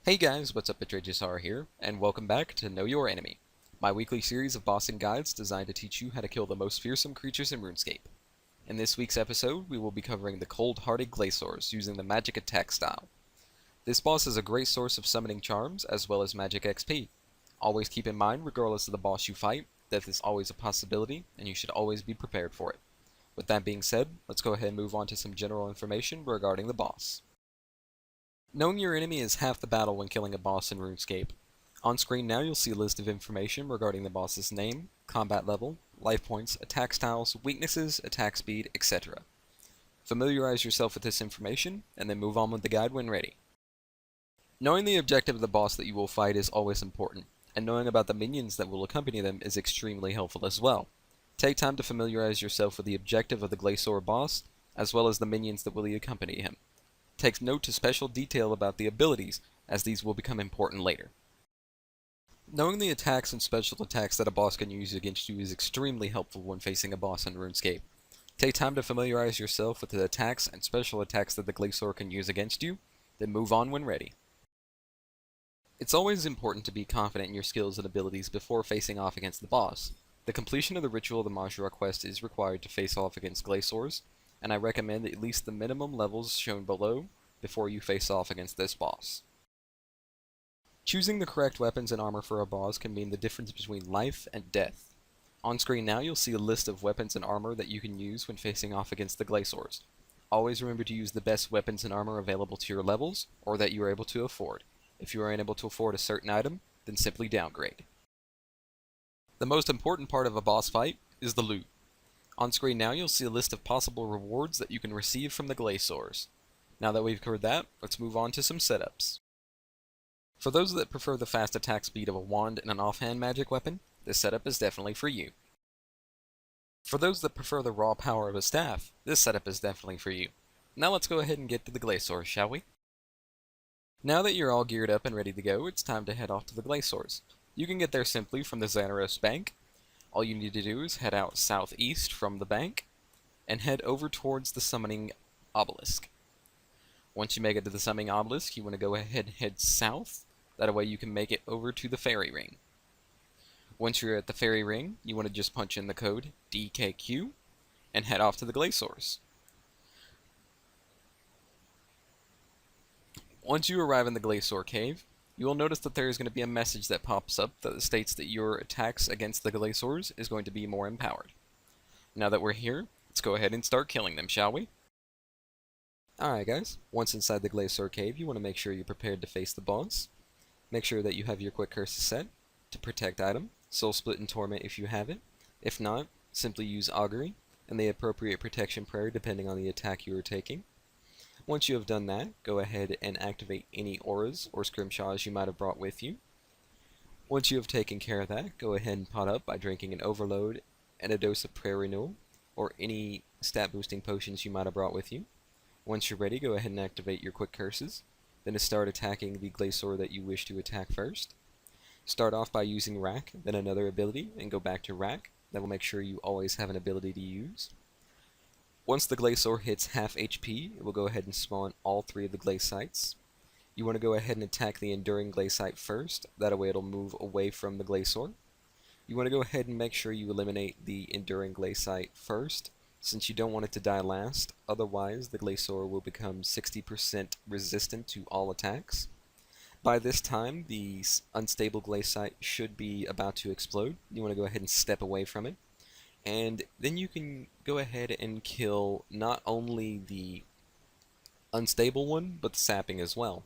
Hey guys, what's up? It's RagesSorrow here, and welcome back to Know Your Enemy, my weekly series of bossing guides designed to teach you how to kill the most fearsome creatures in RuneScape. In this week's episode, we will be covering the Cold Hearted Glacors using the magic attack style. This boss is a great source of summoning charms as well as magic XP. Always keep in mind, regardless of the boss you fight, death is always a possibility, and you should always be prepared for it. With that being said, let's go ahead and move on to some general information regarding the boss. Knowing your enemy is half the battle when killing a boss in RuneScape. On screen now you'll see a list of information regarding the boss's name, combat level, life points, attack styles, weaknesses, attack speed, etc. Familiarize yourself with this information, and then move on with the guide when ready. Knowing the objective of the boss that you will fight is always important, and knowing about the minions that will accompany them is extremely helpful as well. Take time to familiarize yourself with the objective of the Glacor boss, as well as the minions that will accompany him. Take note to special detail about the abilities, as these will become important later. Knowing the attacks and special attacks that a boss can use against you is extremely helpful when facing a boss in RuneScape. Take time to familiarize yourself with the attacks and special attacks that the Glacor can use against you, then move on when ready. It's always important to be confident in your skills and abilities before facing off against the boss. The completion of the Ritual of the Majora quest is required to face off against Glacors, and I recommend at least the minimum levels shown below before you face off against this boss. Choosing the correct weapons and armor for a boss can mean the difference between life and death. On screen now you'll see a list of weapons and armor that you can use when facing off against the Glacors. Always remember to use the best weapons and armor available to your levels, or that you are able to afford. If you are unable to afford a certain item, then simply downgrade. The most important part of a boss fight is the loot. On screen now you'll see a list of possible rewards that you can receive from the Glacors. Now that we've covered that, let's move on to some setups. For those that prefer the fast attack speed of a wand and an offhand magic weapon, this setup is definitely for you. For those that prefer the raw power of a staff, this setup is definitely for you. Now let's go ahead and get to the Glacors, shall we? Now that you're all geared up and ready to go, it's time to head off to the Glacors. You can get there simply from the Xanaros Bank. All you need to do is head out southeast from the bank, and head over towards the Summoning Obelisk. Once you make it to the Summoning Obelisk, you want to go ahead and head south. That way you can make it over to the Fairy Ring. Once you're at the Fairy Ring, you want to just punch in the code DKQ and head off to the Glacors. Once you arrive in the Glacor Cave, you will notice that there is going to be a message that pops up that states that your attacks against the Glacors is going to be more empowered. Now that we're here, let's go ahead and start killing them, shall we? Alright guys, once inside the Glacor Cave, you want to make sure you're prepared to face the boss. Make sure that you have your quick curses set to protect item, soul split and torment if you have it. If not, simply use augury and the appropriate protection prayer depending on the attack you are taking. Once you have done that, go ahead and activate any auras or scrimshaws you might have brought with you. Once you have taken care of that, go ahead and pot up by drinking an overload and a dose of prayer renewal, or any stat boosting potions you might have brought with you. Once you're ready, go ahead and activate your quick curses, then to start attacking the Glacor that you wish to attack first. Start off by using Rack, then another ability, and go back to Rack. That will make sure you always have an ability to use. Once the Glacor hits half HP, it will go ahead and spawn all 3 of the Glacites. You want to go ahead and attack the Enduring Glacite first, that way it'll move away from the Glacor. You want to go ahead and make sure you eliminate the Enduring Glacite first, since you don't want it to die last, otherwise the Glacor will become 60% resistant to all attacks. By this time, the unstable Glacite should be about to explode. You want to go ahead and step away from it. And then you can go ahead and kill not only the unstable one, but the sapping as well.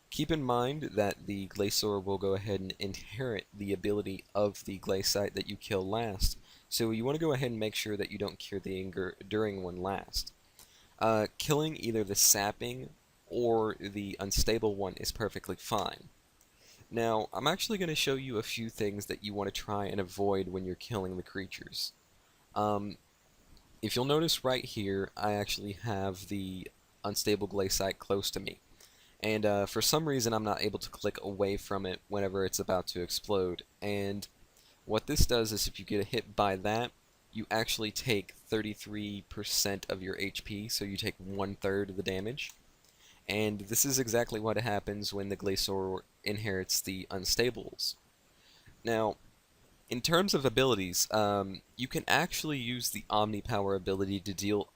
Keep in mind that the Glacor will go ahead and inherit the ability of the Glacite that you kill last, so you want to go ahead and make sure that you don't kill the enduring one last. Killing either the sapping or the unstable one is perfectly fine. Now, I'm actually going to show you a few things that you want to try and avoid when you're killing the creatures. If you'll notice right here, I actually have the unstable Glacite close to me. And for some reason, I'm not able to click away from it whenever it's about to explode. And what this does is if you get hit by that, you actually take 33% of your HP, so you take 1/3 of the damage. And this is exactly what happens when the Glacor inherits the Unstables. Now, in terms of abilities, you can actually use the Omni Power ability to deal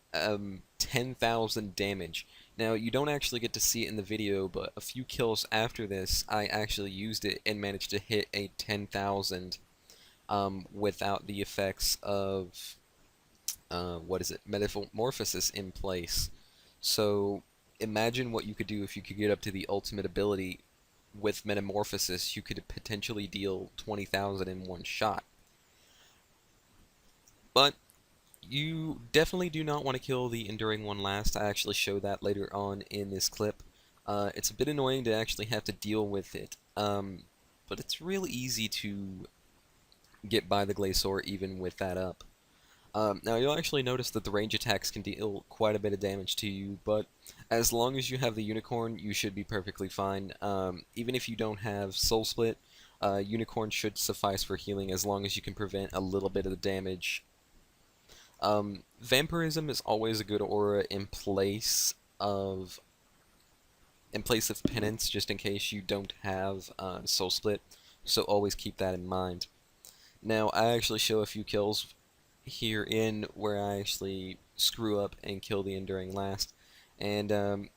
10,000 damage. Now, you don't actually get to see it in the video, but a few kills after this, I actually used it and managed to hit a 10,000 without the effects of, metamorphosis in place. So, imagine what you could do if you could get up to the ultimate ability with metamorphosis. You could potentially deal 20,000 in one shot. But you definitely do not want to kill the Enduring one last. I actually show that later on in this clip. It's a bit annoying to actually have to deal with it, but it's really easy to get by the Glacor even with that up. Now you'll actually notice that the range attacks can deal quite a bit of damage to you, but as long as you have the Unicorn, you should be perfectly fine. Even if you don't have Soul Split, Unicorn should suffice for healing as long as you can prevent a little bit of the damage. Vampirism is always a good aura in place of Penance, just in case you don't have Soul Split, so always keep that in mind. Now, I actually show a few kills here in where I actually screw up and kill the Enduring last, and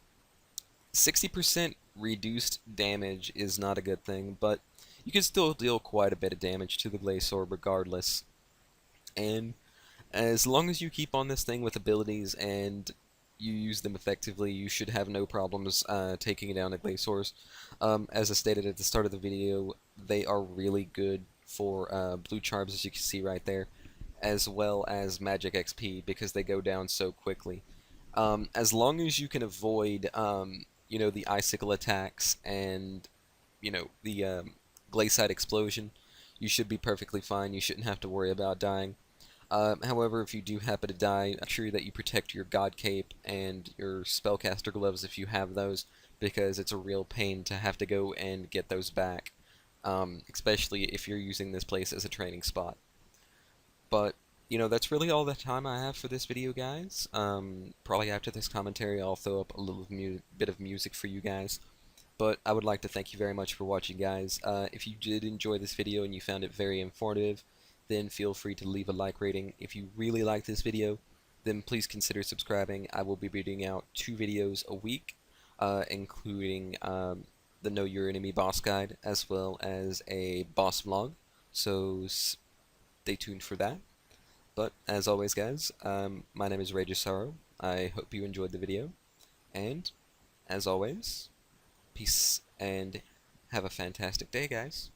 60% reduced damage is not a good thing, but you can still deal quite a bit of damage to the Glacor regardless. And as long as you keep on this thing with abilities and you use them effectively, you should have no problems taking down the Glacors. As I stated at the start of the video, they are really good for blue charms, as you can see right there, as well as magic XP because they go down so quickly. As long as you can avoid, the icicle attacks and, the Glacite explosion, you should be perfectly fine. You shouldn't have to worry about dying. However, if you do happen to die, make sure that you protect your God Cape and your Spellcaster Gloves if you have those, because it's a real pain to have to go and get those back, especially if you're using this place as a training spot. But, that's really all the time I have for this video, guys. Probably after this commentary, I'll throw up a little bit of music for you guys. But I would like to thank you very much for watching, guys. If you did enjoy this video and you found it very informative, then feel free to leave a like rating. If you really like this video, then please consider subscribing. I will be putting out 2 videos a week, including the Know Your Enemy boss guide, as well as a boss vlog, so stay tuned for that. But as always, guys, my name is RagesSorrow. I hope you enjoyed the video, and as always, peace and have a fantastic day, guys.